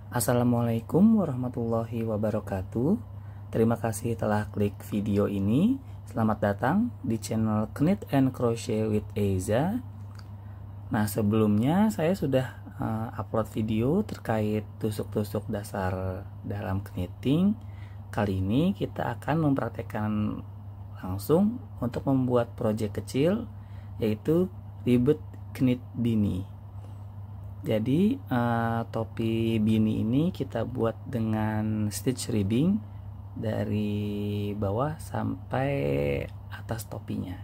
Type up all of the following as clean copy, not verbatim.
Assalamualaikum warahmatullahi wabarakatuh. Terima kasih telah klik video ini. Selamat datang di channel Knit and Crochet with Eza. Nah, sebelumnya saya sudah upload video terkait tusuk-tusuk dasar dalam knitting. Kali ini kita akan mempraktekkan langsung untuk membuat project kecil, yaitu ribet knit beanie. Jadi topi beanie ini kita buat dengan stitch ribbing dari bawah sampai atas topinya.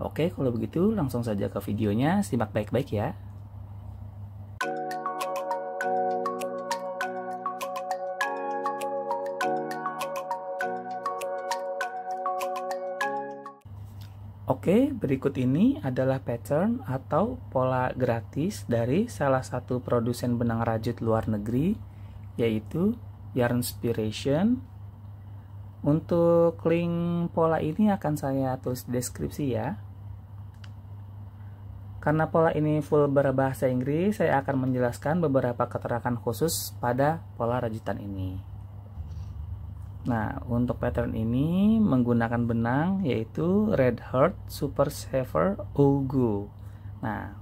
Oke, kalau begitu langsung saja ke videonya, simak baik-baik ya. Oke, berikut ini adalah pattern atau pola gratis dari salah satu produsen benang rajut luar negeri, yaitu Yarnspiration. Untuk link pola ini akan saya tulis di deskripsi ya. Karena pola ini full berbahasa Inggris, saya akan menjelaskan beberapa keterangan khusus pada pola rajutan ini. Nah, untuk pattern ini menggunakan benang yaitu Red Heart Super Saver Ugu. Nah,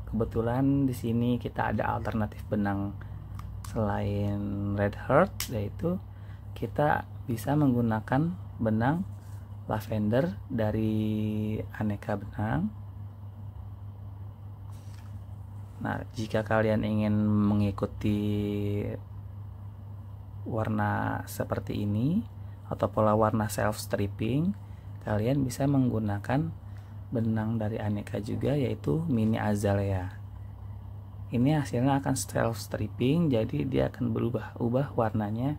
kebetulan di sini kita ada alternatif benang selain Red Heart, yaitu kita bisa menggunakan benang lavender dari aneka benang. Nah, jika kalian ingin mengikuti warna seperti ini atau pola warna self stripping, kalian bisa menggunakan benang dari aneka juga, yaitu mini azalea. Ini hasilnya akan self stripping, jadi dia akan berubah warnanya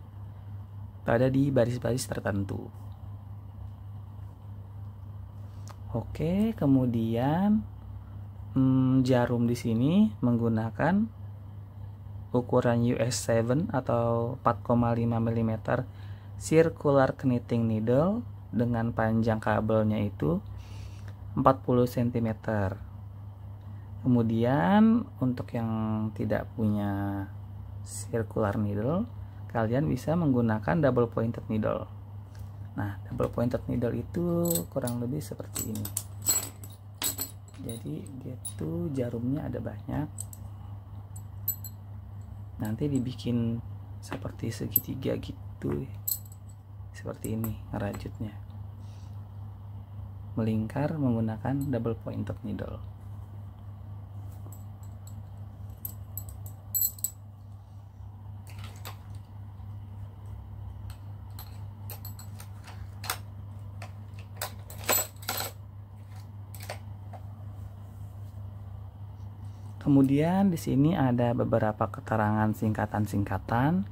pada di baris-baris tertentu. Oke, kemudian jarum di sini menggunakan ukuran US 7 atau 4,5 mm circular knitting needle dengan panjang kabelnya itu 40 cm. Kemudian untuk yang tidak punya circular needle, kalian bisa menggunakan double pointed needle. Nah, double pointed needle itu kurang lebih seperti ini. Jadi dia tuh jarumnya ada banyak. Nanti dibikin seperti segitiga gitu, seperti ini ngerajutnya, melingkar menggunakan double pointed needle. Kemudian di sini ada beberapa keterangan singkatan-singkatan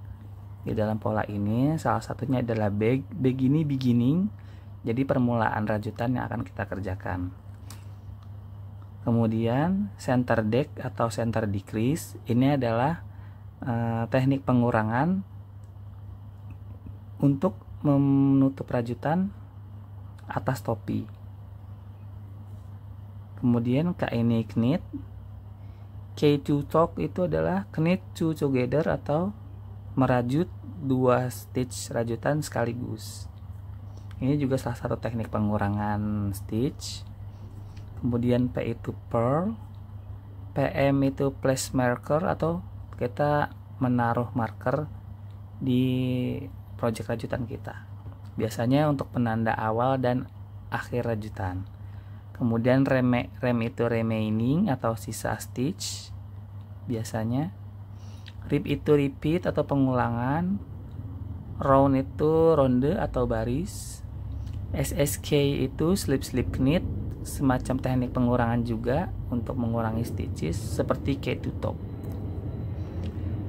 di dalam pola ini. Salah satunya adalah beginning, jadi permulaan rajutan yang akan kita kerjakan. Kemudian center deck atau center decrease, ini adalah teknik pengurangan untuk menutup rajutan atas topi. Kemudian ini knit. K2 talk itu adalah knit two together atau merajut dua stitch rajutan sekaligus. Ini juga salah satu teknik pengurangan stitch. Kemudian P itu purl, PM itu place marker atau kita menaruh marker di project rajutan kita. Biasanya untuk penanda awal dan akhir rajutan. Kemudian rem itu remaining atau sisa stitch biasanya. Rip itu repeat atau pengulangan. Round itu ronde atau baris. SSK itu slip knit, semacam teknik pengurangan juga untuk mengurangi stitches seperti K2 top.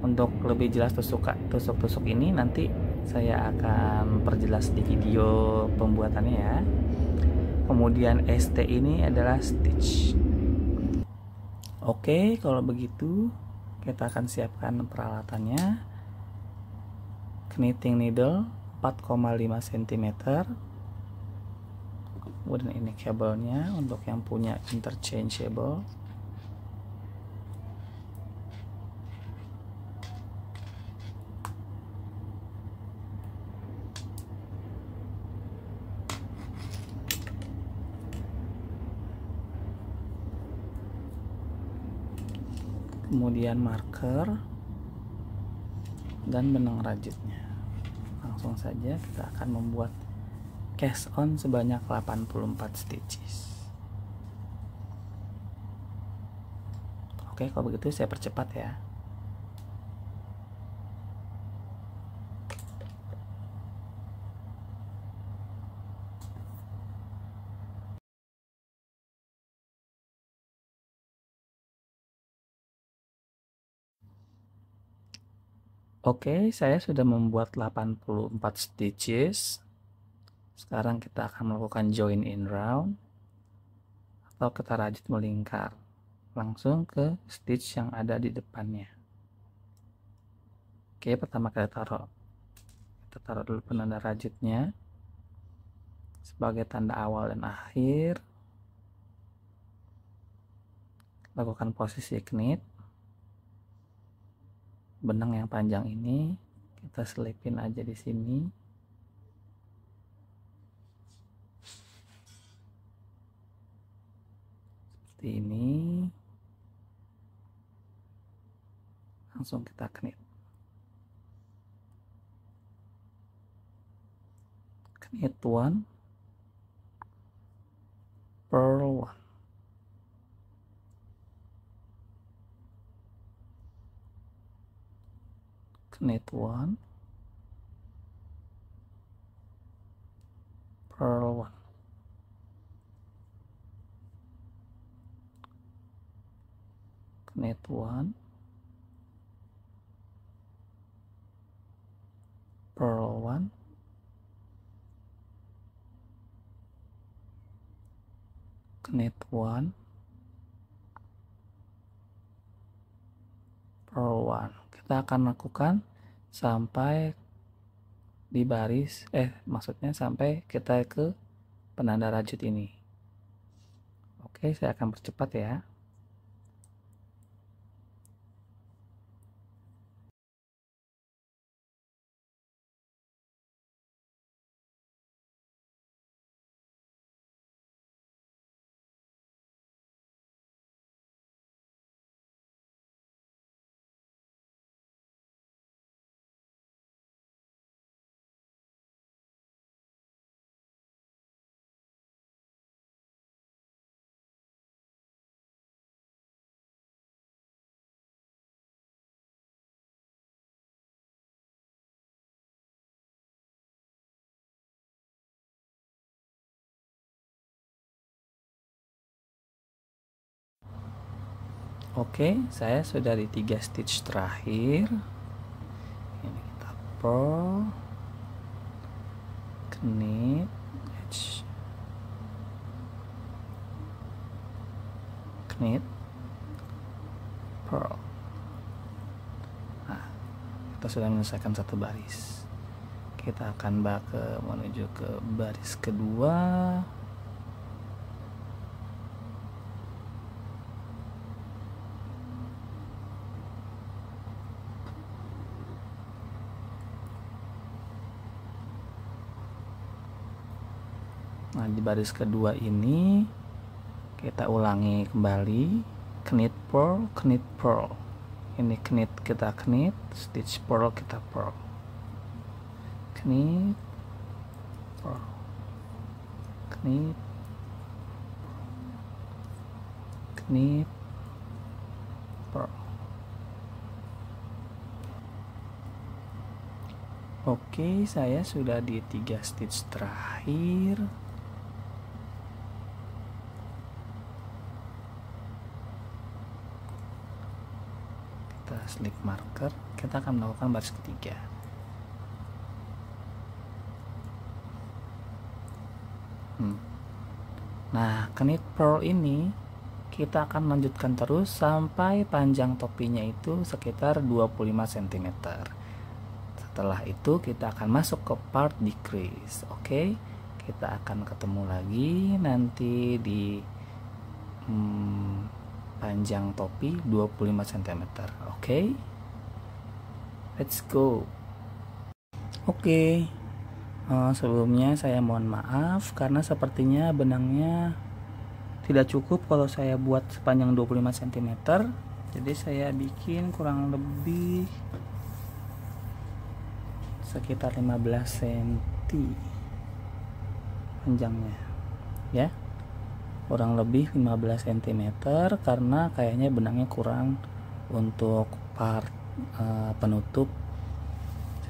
Untuk lebih jelas tusuk-tusuk ini nanti saya akan perjelas di video pembuatannya ya. Kemudian ST ini adalah stitch. Oke, kalau begitu kita akan siapkan peralatannya. Knitting needle 4,5 cm. Kemudian ini kabelnya untuk yang punya interchangeable. kemudian marker, dan benang rajutnya. Langsung saja kita akan membuat cast on sebanyak 84 stitches. Oke, kalau begitu saya percepat ya. Oke, saya sudah membuat 84 stitches. Sekarang kita akan melakukan join in round atau kita rajut melingkar langsung ke stitch yang ada di depannya. Oke, pertama kita taruh dulu penanda rajutnya sebagai tanda awal dan akhir. Lakukan posisi knit. Benang yang panjang ini kita selipin aja di sini. Seperti ini. Langsung kita knit. Knit 1, purl 1. Knit 1, purl 1. Knit 1, purl 1. Knit 1, purl 1. Kita akan lakukan sampai di baris maksudnya sampai kita ke penanda rajut ini. Oke, saya akan percepat ya. Oke, saya sudah di 3 stitch terakhir. Ini kita purl, knit, edge, knit, purl. Nah, kita sudah menyelesaikan satu baris. Kita akan menuju ke baris kedua. Nah, di baris kedua ini kita ulangi kembali knit purl, knit purl. Ini knit kita knit, stitch purl kita purl. Knit purl, knit, knit, purl. Oke, saya sudah di 3 stitch terakhir. Kita slip marker, kita akan melakukan baris ketiga. Nah, knit purl ini kita akan lanjutkan terus sampai panjang topinya itu sekitar 25 cm. Setelah itu kita akan masuk ke part decrease. Oke, kita akan ketemu lagi nanti di panjang topi 25 cm. Oke, let's go. Oke, sebelumnya saya mohon maaf karena sepertinya benangnya tidak cukup kalau saya buat sepanjang 25 cm. Jadi saya bikin kurang lebih sekitar 15 cm panjangnya ya, kurang lebih 15 cm, karena kayaknya benangnya kurang untuk part penutup.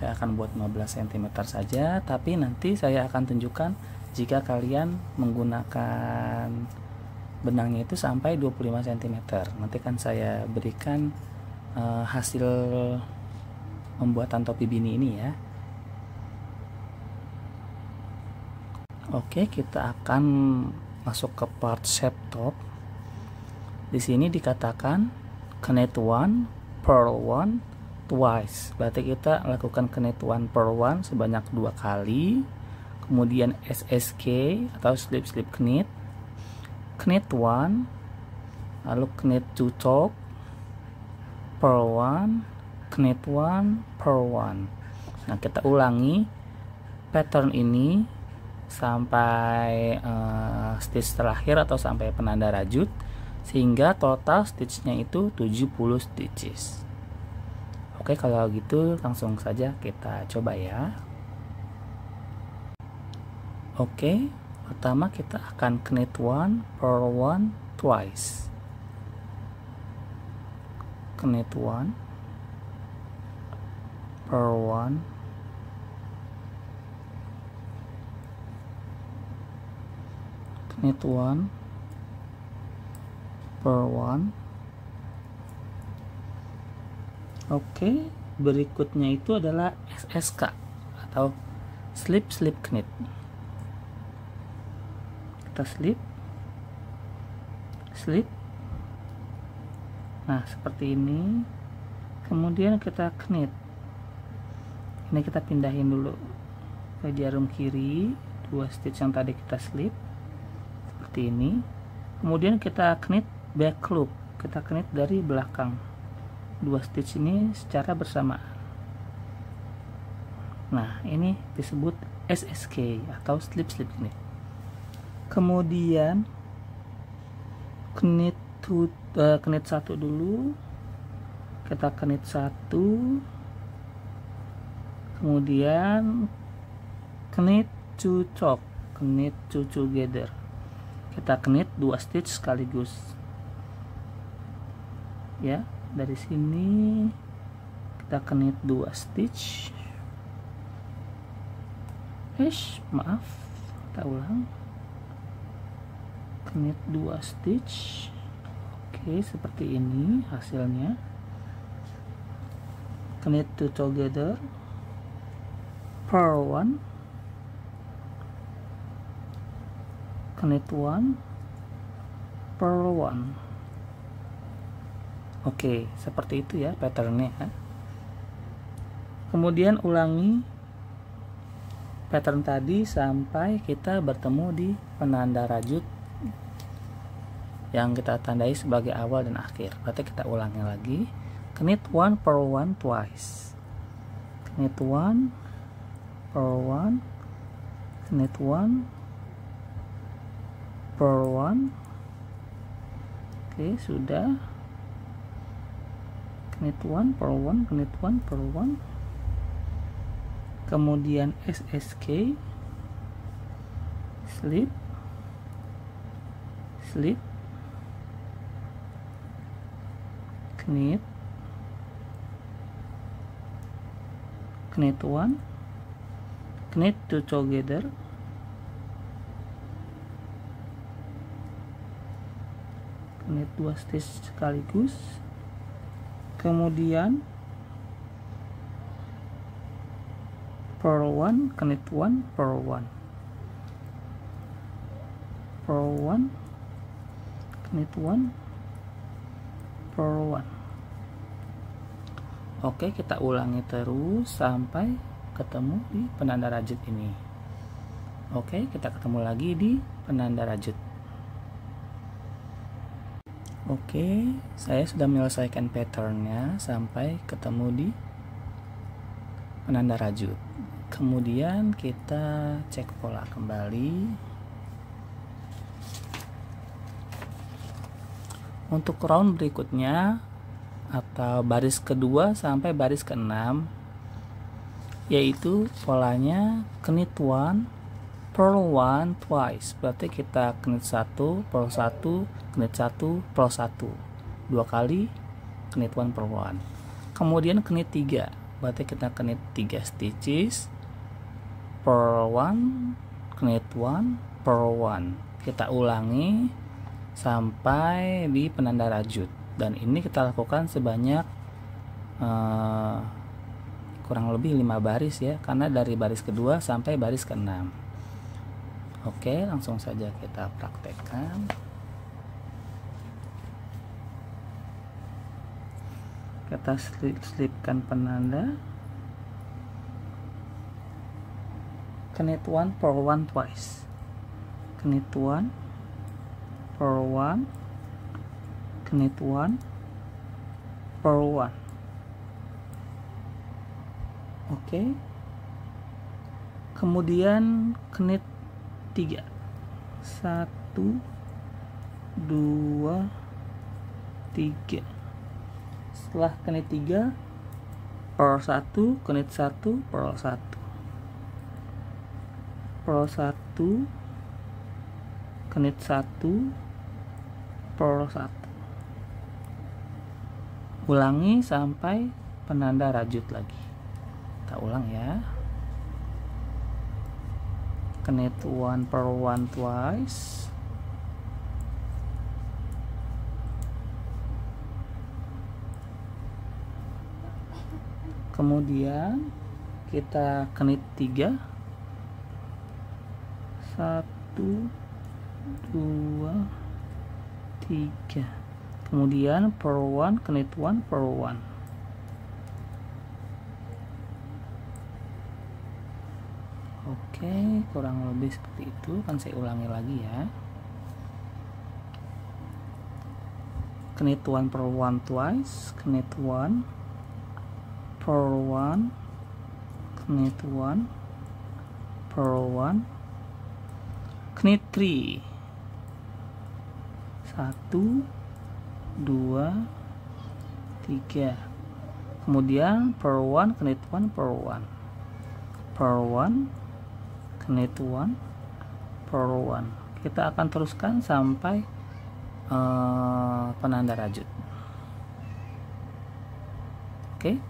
Saya akan buat 15 cm saja, tapi nanti saya akan tunjukkan jika kalian menggunakan benangnya itu sampai 25 cm. Nanti kan saya berikan hasil pembuatan topi bini ini ya. Oke, kita akan masuk ke part shape top. Di sini dikatakan knit 1, purl 1 twice. Berarti kita lakukan knit 1 purl 1 sebanyak 2 kali. Kemudian SSK atau slip slip knit. Knit 1, lalu knit 2 top, purl 1, knit 1, purl 1. Nah, kita ulangi pattern ini sampai stitch terakhir atau sampai penanda rajut, sehingga total stitchnya itu 70 stitches. Oke, kalau gitu langsung saja kita coba ya. Oke, pertama kita akan knit 1, purl 1 twice. Knit 1, purl 1, knit 1, purl 1. Oke, berikutnya itu adalah SSK atau slip slip knit. Kita slip slip, nah seperti ini. Kemudian kita knit. Ini kita pindahin dulu ke jarum kiri 2 stitch yang tadi kita slip seperti ini. Kemudian kita knit back loop, kita knit dari belakang 2 stitch ini secara bersamaan. Nah, ini disebut SSK atau slip slip knit. Kemudian knit 1 dulu, kita knit 1, kemudian knit 2 top, knit 2 together. Kita knit 2 stitch sekaligus ya. Dari sini kita knit 2 stitch. Maaf, kita ulang. Knit 2 stitch. Oke, seperti ini hasilnya. Knit 2 together, purl 1, knit 1, purl 1. Oke, seperti itu ya patternnya. Kemudian ulangi pattern tadi sampai kita bertemu di penanda rajut yang kita tandai sebagai awal dan akhir. Berarti kita ulangi lagi. Knit 1, purl 1 twice. Knit 1, purl 1, knit 1, purl 1. Oke, sudah. Knit 1, purl 1, knit 1, purl 1. Kemudian SSK, slip slip, knit 1, knit 2 together, knit 2 stitch sekaligus. Kemudian purl 1, knit 1, purl 1, purl 1, knit 1, purl 1. Oke, kita ulangi terus sampai ketemu di penanda rajut ini. Oke, kita ketemu lagi di penanda rajut. Oke, saya sudah menyelesaikan patternnya sampai ketemu di penanda rajut. Kemudian kita cek pola kembali. Untuk round berikutnya atau baris kedua sampai baris ke-6, yaitu polanya knit one, purl one twice. Berarti kita knit 1, purl 1, knit 1, purl 1. 2 kali knit one, purl one. Kemudian knit 3. Berarti kita knit 3 stitches, purl one, knit one, purl one. Kita ulangi sampai di penanda rajut, dan ini kita lakukan sebanyak kurang lebih 5 baris ya, karena dari baris kedua sampai baris ke-6. Oke, langsung saja kita praktekkan. Kita selipkan penanda, knit one, purl one twice, knit one, purl one, knit one, purl one. Oke. Kemudian knit 3. 1 2 3. Setelah knit 3, purl 1, knit 1, purl 1. Purl 1, knit 1, purl 1. Ulangi sampai penanda rajut lagi. Kita ulang ya. Knit one, purl one twice. Kemudian kita knit 3. 1 2 3. Kemudian purl one, knit one, purl one. Oke, kurang lebih seperti itu. Kan saya ulangi lagi ya. Knit one, purl one twice, knit one, purl one, knit one, purl one, knit 3. 1 2 3. Kemudian purl one, knit one, purl one, purl one, knit one, purl one. Kita akan teruskan sampai penanda rajut. Oke.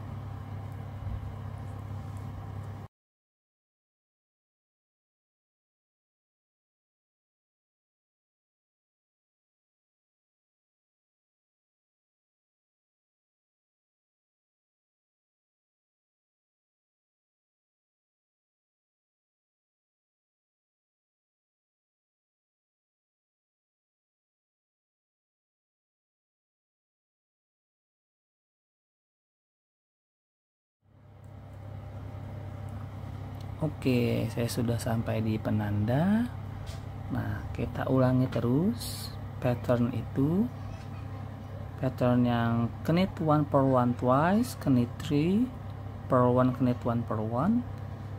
Oke, saya sudah sampai di penanda. Nah, kita ulangi terus pattern itu. Pattern yang knit one, purl one twice, knit 3, purl one, knit one, purl one,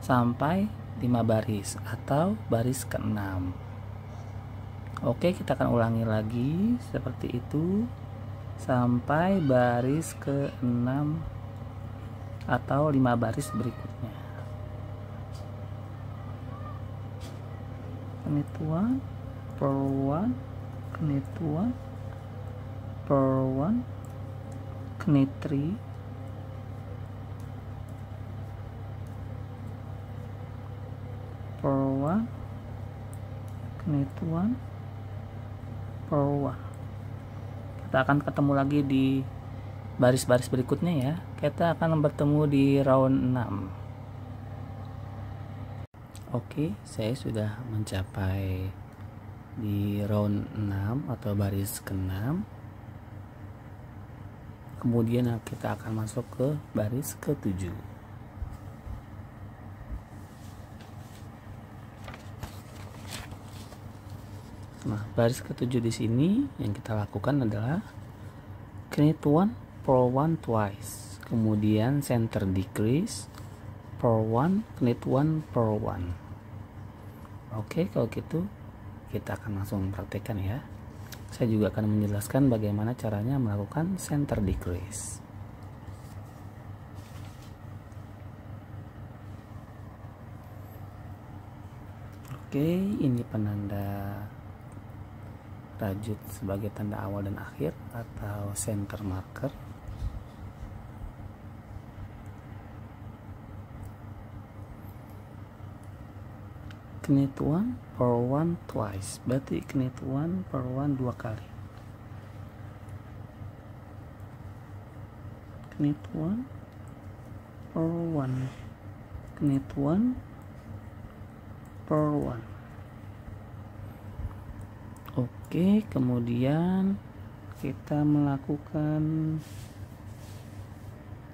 sampai 5 baris atau baris ke-6. Oke, kita akan ulangi lagi seperti itu sampai baris ke-6 atau 5 baris berikutnya. Knit one, purl one, knit one, purl one, knit 3, purl one, knit one, purl one. Kita akan ketemu lagi di baris-baris berikutnya ya. Kita akan bertemu di round 6. Oke, saya sudah mencapai di round 6 atau baris ke-6. Kemudian kita akan masuk ke baris ke-7. Nah, baris ke-7 di sini yang kita lakukan adalah knit one, purl one twice. Kemudian center decrease, purl one, knit one, purl one. Oke, kalau gitu kita akan langsung praktekkan ya. saya juga akan menjelaskan bagaimana caranya melakukan center decrease. Oke, ini penanda rajut sebagai tanda awal dan akhir atau center marker. Knit 1 per 1 twice, berarti knit 1 per 1 dua kali. Knit 1 per 1, knit 1 per 1. Oke, kemudian kita melakukan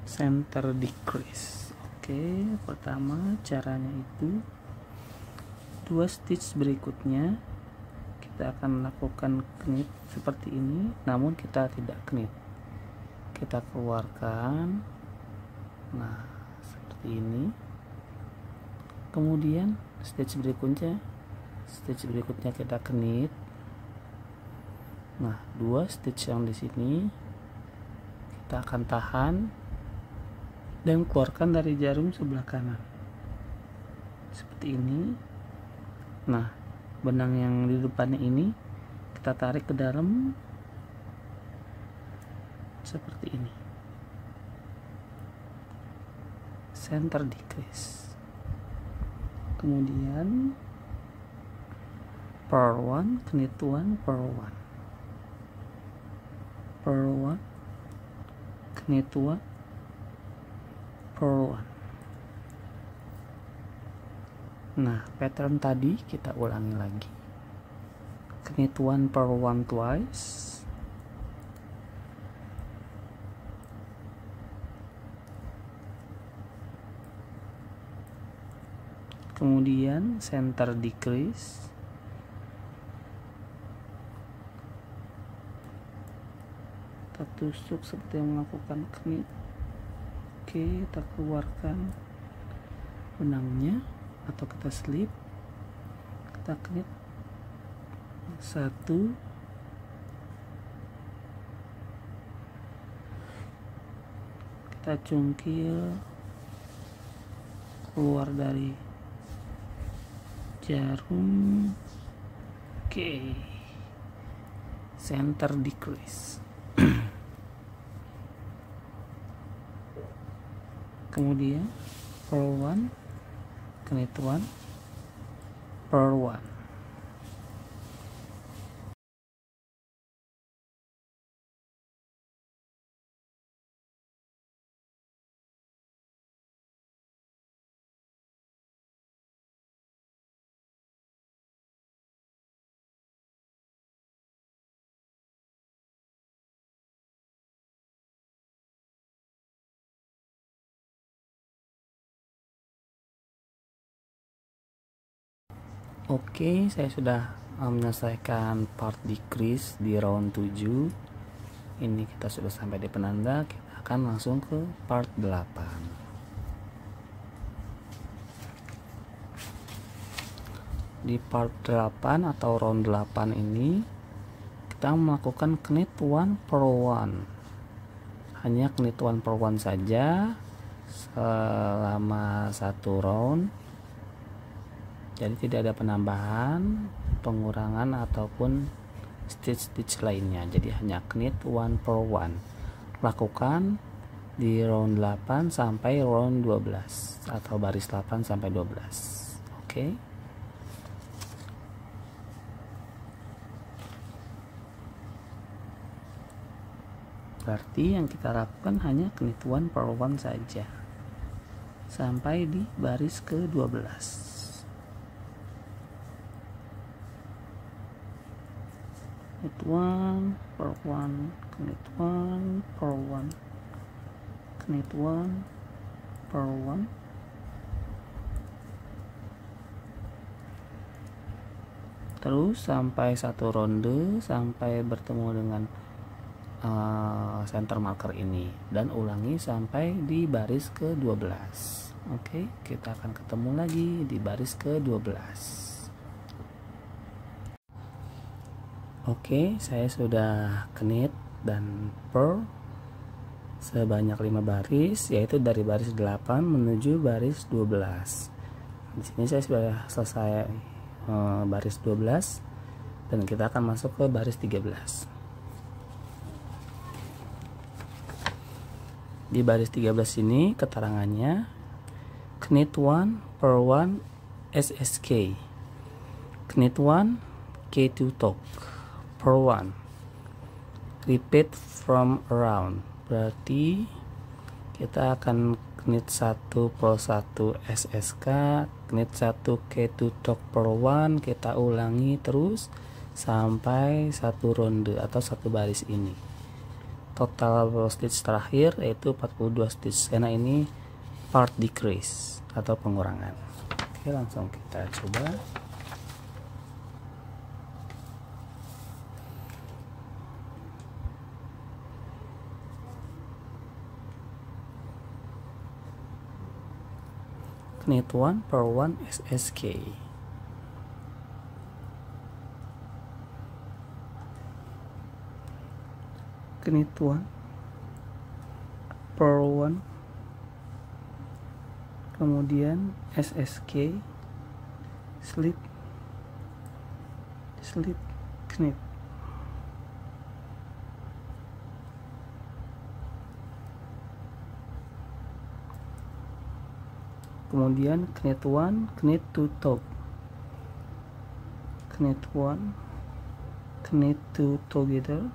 center decrease. Oke, pertama caranya itu 2 stitch berikutnya kita akan melakukan knit seperti ini, namun kita tidak knit, kita keluarkan. Nah, seperti ini. Kemudian stitch berikutnya kita knit. Nah, 2 stitch yang di sini kita akan tahan dan keluarkan dari jarum sebelah kanan seperti ini. Nah, benang yang di depannya ini kita tarik ke dalam seperti ini, center decrease. Kemudian per 1, knit 1 per 1, per 1, knit 1 per 1. Nah, pattern tadi kita ulangi lagi. Knit 1 per 1 twice. Kemudian center decrease. Kita tusuk seperti yang melakukan knit. Oke, kita keluarkan benangnya atau kita slip, kita knit 1, kita cungkil keluar dari jarum. Oke, center decrease. Kemudian per 1, knit 1 per 1. Oke, saya sudah menyelesaikan part decrease di round 7. Ini kita sudah sampai di penanda, kita akan langsung ke part 8. Di part 8 atau round 8 ini kita melakukan knit 1 per 1. Hanya knit 1 per 1 saja selama satu round. Jadi tidak ada penambahan, pengurangan ataupun stitch lainnya. Jadi hanya knit 1 per 1. Lakukan di round 8 sampai round 12 atau baris 8 sampai 12. Oke. Berarti yang kita lakukan hanya knit 1 per 1 saja sampai di baris ke-12. Knit 1 per 1, knit 1 per 1, knit 1 per 1, terus sampai satu ronde, sampai bertemu dengan center marker ini, dan ulangi sampai di baris ke-12. Oke, kita akan ketemu lagi di baris ke-12. Oke, saya sudah knit dan purl sebanyak 5 baris, yaitu dari baris 8 menuju baris 12. Di sini saya sudah selesai baris 12 dan kita akan masuk ke baris 13. Di baris 13 ini keterangannya knit 1 purl 1 SSK, knit 1 K2 talk, purl 1, repeat from around, berarti kita akan knit 1 purl 1 SSK, knit 1 K2 talk purl 1, kita ulangi terus sampai satu ronde atau satu baris ini. Total stitch terakhir yaitu 42 stitch, karena ini part decrease atau pengurangan. Oke, langsung kita coba. Knit 1 purl 1 SSK, knit 1 purl 1, kemudian SSK, slip slip knit, kemudian knit 1 knit 2 talk, knit 1 knit 2 together,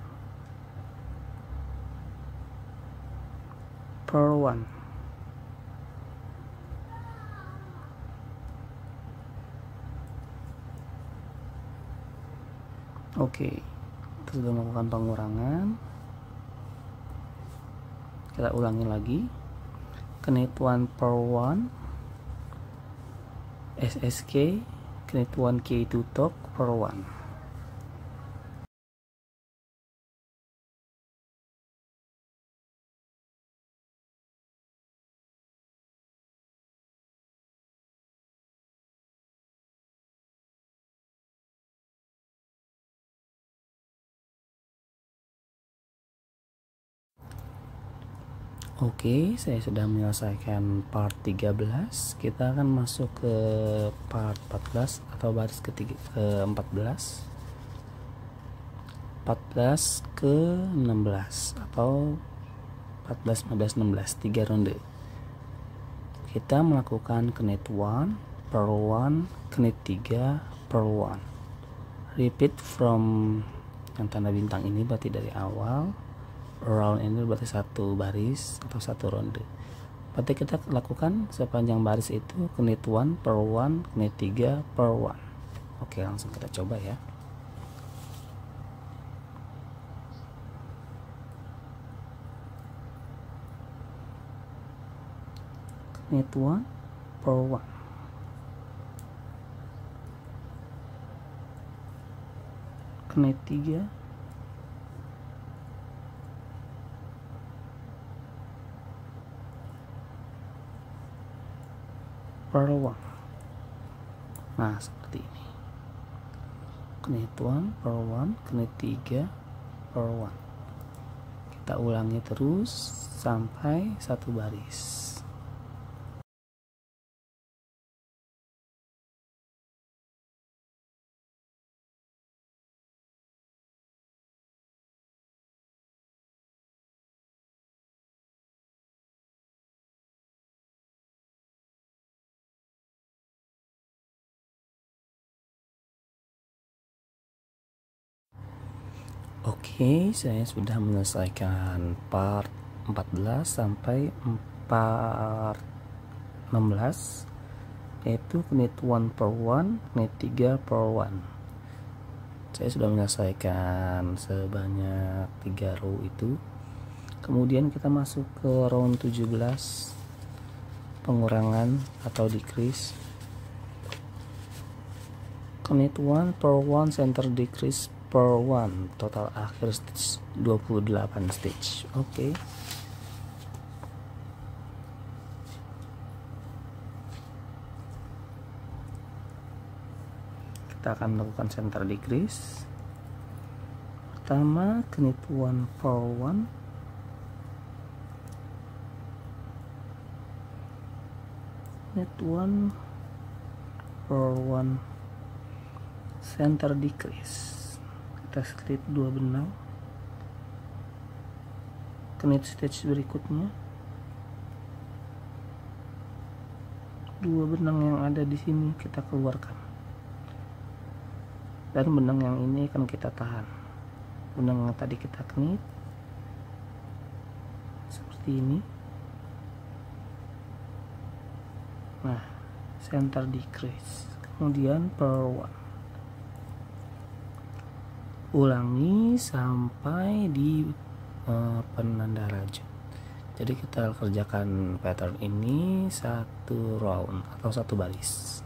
purl 1. Oke, kita sudah melakukan pengurangan. Kita ulangi lagi. Knit 1 purl 1 SSK, knit 1 K2 talk, purl 1. Oke, saya sudah menyelesaikan part 13. Kita akan masuk ke part 14 atau baris ketiga ke 14. 14 ke 16 atau 14 15 16, 3 ronde. Kita melakukan knit 1 purl 1, knit 3 purl 1. Repeat from yang tanda bintang ini berarti dari awal. Around ini berarti satu baris atau satu ronde. Berarti kita lakukan sepanjang baris itu knit 1 purl 1, knit 3 purl 1. Oke, langsung kita coba ya. Knit 1 purl 1, knit 3 purl 1. Nah, seperti ini. Knit 1 purl 1, knit 3 purl 1. Kita ulangi terus sampai satu baris. Oke, saya sudah menyelesaikan part 14 sampai part 16, yaitu knit 1 purl 1, knit 3 purl 1. Saya sudah menyelesaikan sebanyak 3 row itu. Kemudian kita masuk ke round 17, pengurangan atau decrease. Knit 1 purl 1, center decrease purl 1, total akhir stitch 28 stitch. Oke. Kita akan melakukan center decrease. Pertama, knit 1 purl 1, knit 1 purl 1 center decrease. Kita slip 2 benang, knit stitch berikutnya 2 benang yang ada di sini kita keluarkan, dan benang yang ini akan kita tahan. Benang yang tadi kita knit seperti ini. Nah, center decrease, kemudian purl 1. Ulangi sampai di penanda rajut. Jadi kita kerjakan pattern ini satu round atau satu baris.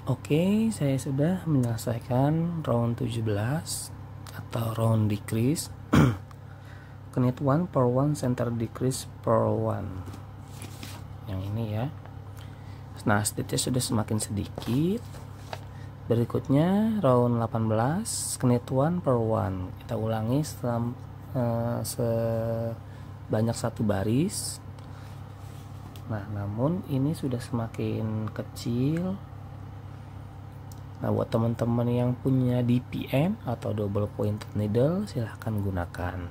Oke, saya sudah menyelesaikan round 17 atau round decrease. Knit 1 purl 1 center decrease purl 1. Yang ini ya. Nah, stitchnya sudah semakin sedikit. Berikutnya round 18, knit 1 purl 1. Kita ulangi sebanyak satu baris. Nah, namun ini sudah semakin kecil. Nah, buat teman-teman yang punya DPN atau double pointed needle, silahkan gunakan.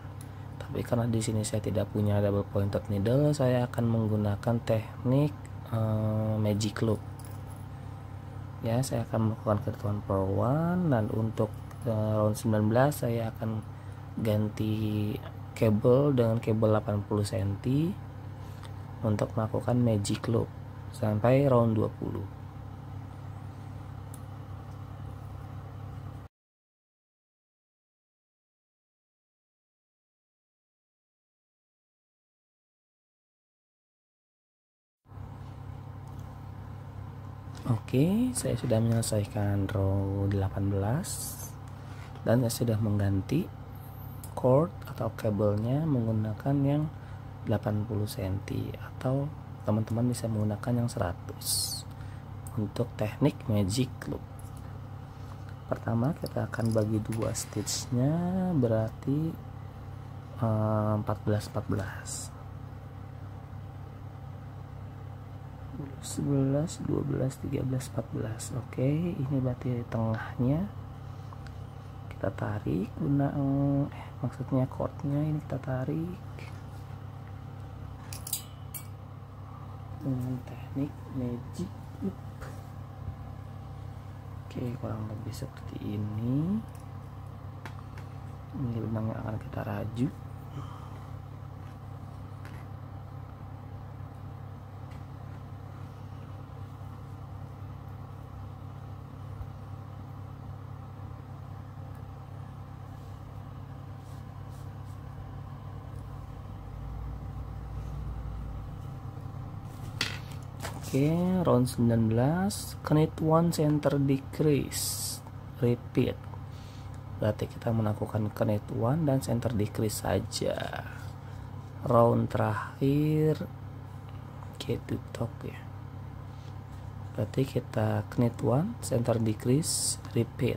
Tapi karena di sini saya tidak punya double pointed needle, saya akan menggunakan teknik magic loop. Ya, saya akan melakukan knit 1 purl 1, dan untuk round 19 saya akan ganti kabel dengan kabel 80 cm untuk melakukan magic loop sampai round 20. Oke, saya sudah menyelesaikan row 18 dan saya sudah mengganti cord atau kabelnya menggunakan yang 80 cm, atau teman-teman bisa menggunakan yang 100 untuk teknik magic loop. Pertama kita akan bagi dua stitchnya, berarti 14 11, 12, 13, 14. Oke, ini berarti tengahnya. Kita tarik benang, maksudnya cordnya ini kita tarik dengan teknik magic loop. Oke, kurang lebih seperti ini. Ini benang yang akan kita rajut. Oke, round 19, knit 1 center decrease, repeat. Berarti kita melakukan knit 1 dan center decrease saja. Round terakhir K2 top ya. Berarti kita knit 1 center decrease, repeat.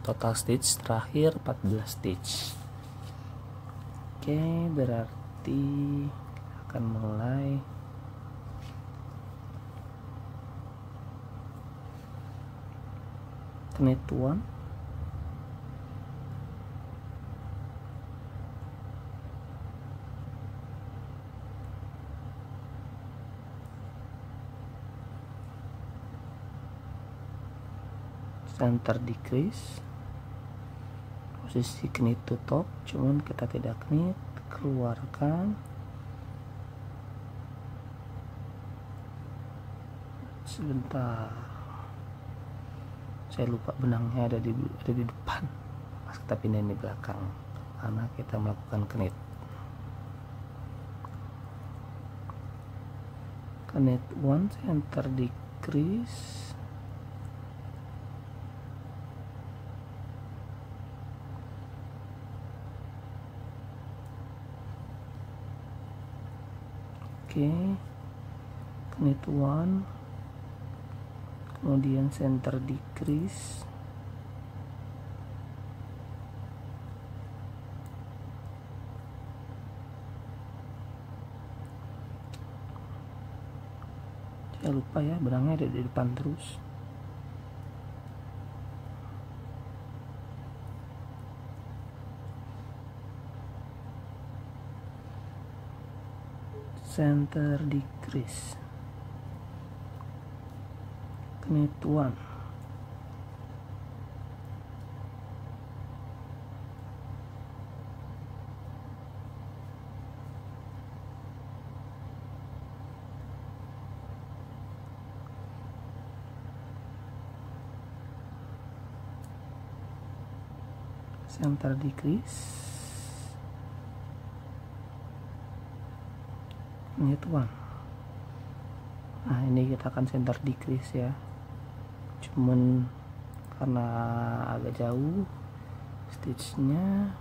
Total stitch terakhir 14 stitch. Oke, berarti akan mulai knit 1, center decrease, posisi knit to top, cuman kita tidak knit, keluarkan, sebentar, saya lupa benangnya ada di depan, pas kita pindahin di belakang karena kita melakukan knit. knit 1 center decrease, oke, knit 1, kemudian center decrease, jangan lupa ya benangnya ada di depan terus. Center decrease, knit 1, center decrease, knit 1. Nah ini kita akan center decrease ya, cuman karena agak jauh stitchnya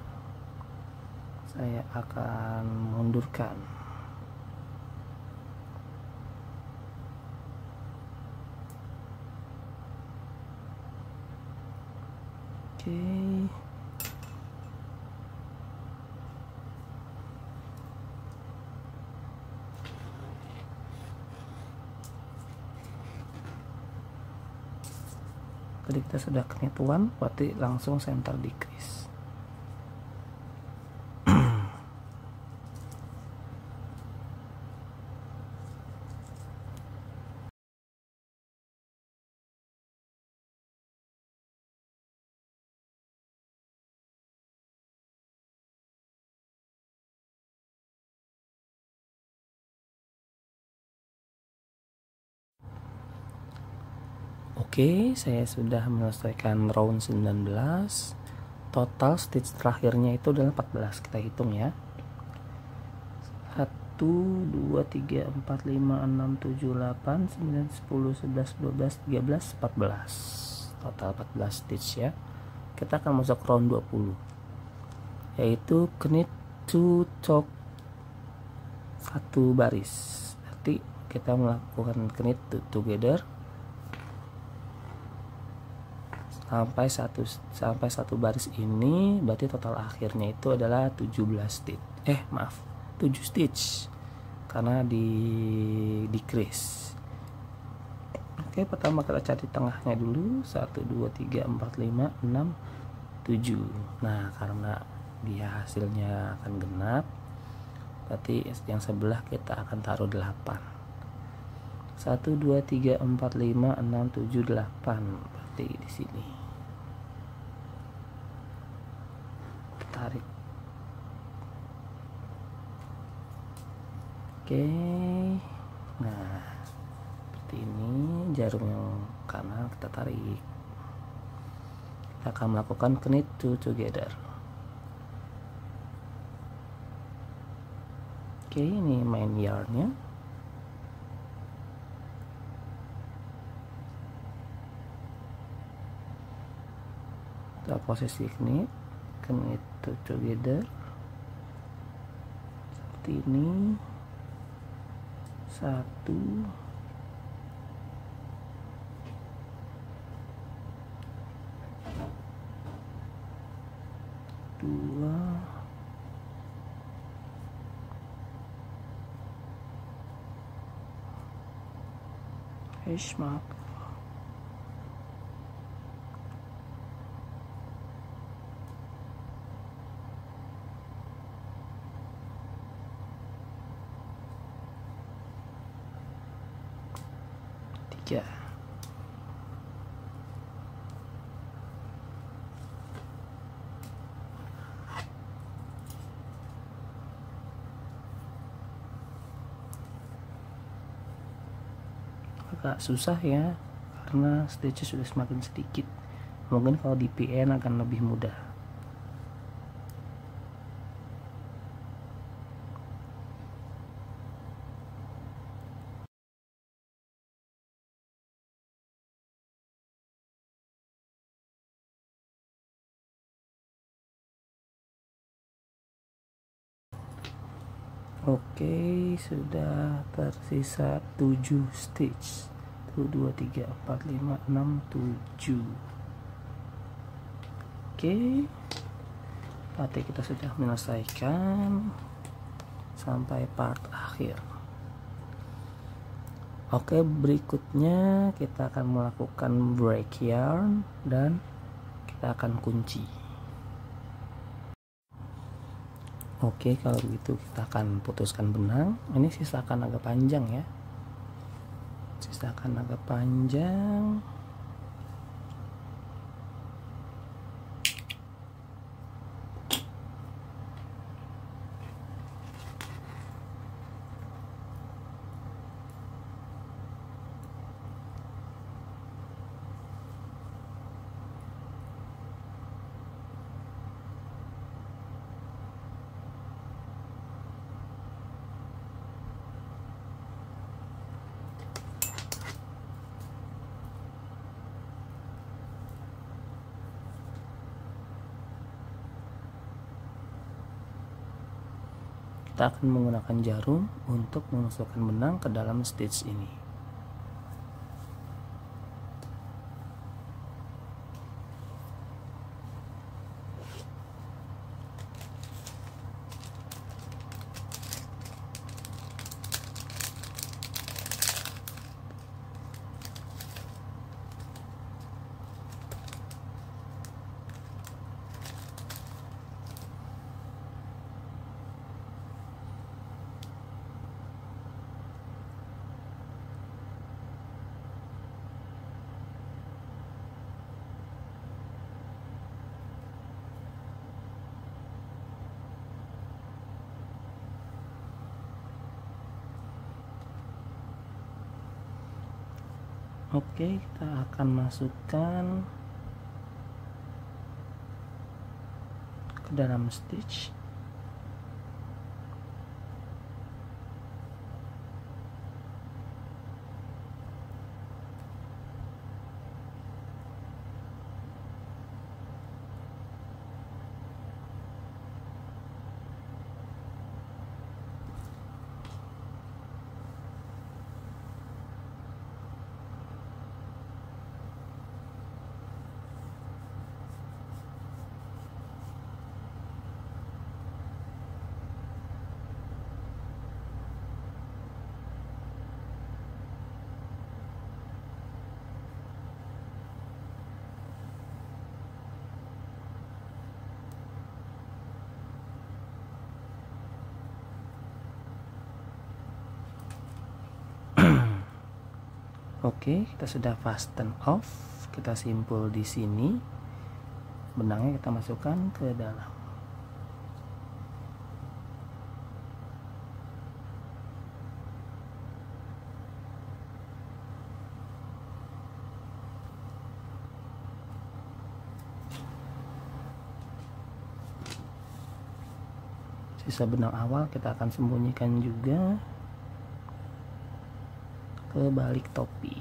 saya akan mundurkan. Oke, tadi kita sudah knit 1, berarti langsung center decrease. Oke, saya sudah menyelesaikan round 19. Total stitch terakhirnya itu adalah 14. Kita hitung ya. 1, 2, 3, 4, 5, 6, 7, 8, 9, 10, 11, 12, 13, 14. Total 14 stitch ya. Kita akan masuk round 20. Yaitu knit 2 choke 1 baris. Berarti kita melakukan knit 2 together sampai satu baris ini, berarti total akhirnya itu adalah 17 stitch. 7 stitch karena di decrease. Oke, pertama kita cari tengahnya dulu. 1 2 3 4 5 6 7. Nah, karena dia hasilnya akan genap, berarti yang sebelah kita akan taruh 8. 1 2 3 4 5 6 7 8. Berarti di sini tarik. Oke, nah seperti ini jarum yang kanan kita tarik. Kita akan melakukan knit 2 together. Oke, ini main yarnnya. Kita posisi knit 2 together seperti ini. 1 2 maaf, 3. Agak susah ya karena stitchnya sudah semakin sedikit. Mungkin kalau di PN akan lebih mudah. Oke, sudah tersisa 7 stitch. 1 2 3 4 5 6 7. Oke. Berarti kita sudah menyelesaikan sampai part akhir. Oke, berikutnya kita akan melakukan break yarn dan kita akan kunci. Oke, kalau begitu kita akan putuskan benang. Ini sisakan agak panjang ya. Sisakan agak panjang. Kita akan menggunakan jarum untuk memasukkan benang ke dalam stitch ini. Oke, kita akan masukkan ke dalam stitch. Oke, kita sudah fasten off. Kita simpul di sini. Benangnya kita masukkan ke dalam. Sisa benang awal kita akan sembunyikan juga ke balik topi.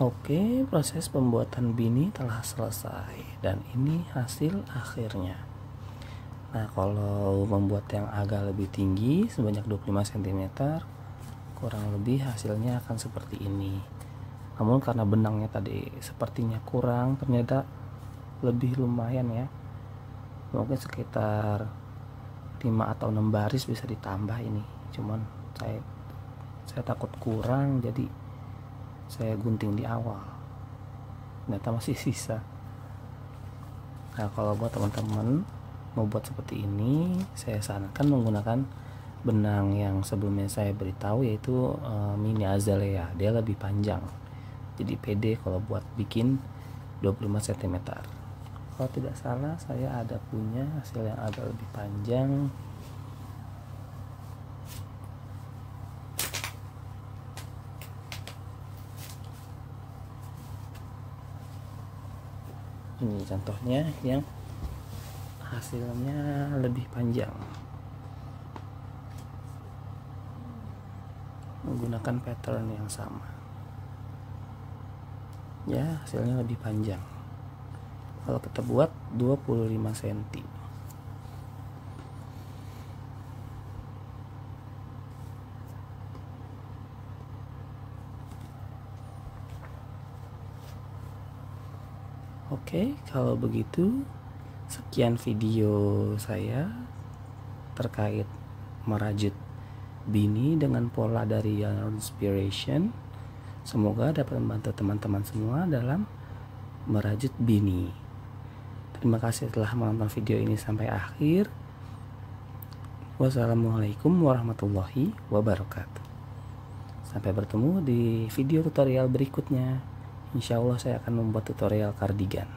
Oke, proses pembuatan bini telah selesai dan ini hasil akhirnya. Nah, kalau membuat yang agak lebih tinggi sebanyak 25 cm, kurang lebih hasilnya akan seperti ini. Namun karena benangnya tadi sepertinya kurang, ternyata lebih lumayan ya. Mungkin sekitar 5 atau 6 baris bisa ditambah ini. Cuman saya takut kurang, jadi saya gunting di awal. Ternyata masih sisa. Nah, kalau buat teman-teman mau buat seperti ini, saya sarankan menggunakan benang yang sebelumnya saya beritahu, yaitu mini azalea. Dia lebih panjang, jadi pede kalau buat bikin 25 cm. Kalau tidak salah saya ada punya hasil yang agak lebih panjang. Ini contohnya yang hasilnya lebih panjang, menggunakan pattern yang sama ya, hasilnya lebih panjang. Kalau kita buat 25 cm. Oke, kalau begitu sekian video saya terkait merajut bini dengan pola dari Yarn Inspiration. Semoga dapat membantu teman-teman semua dalam merajut bini. Terima kasih telah menonton video ini sampai akhir. Wassalamualaikum warahmatullahi wabarakatuh. Sampai bertemu di video tutorial berikutnya. Insya Allah saya akan membuat tutorial kardigan.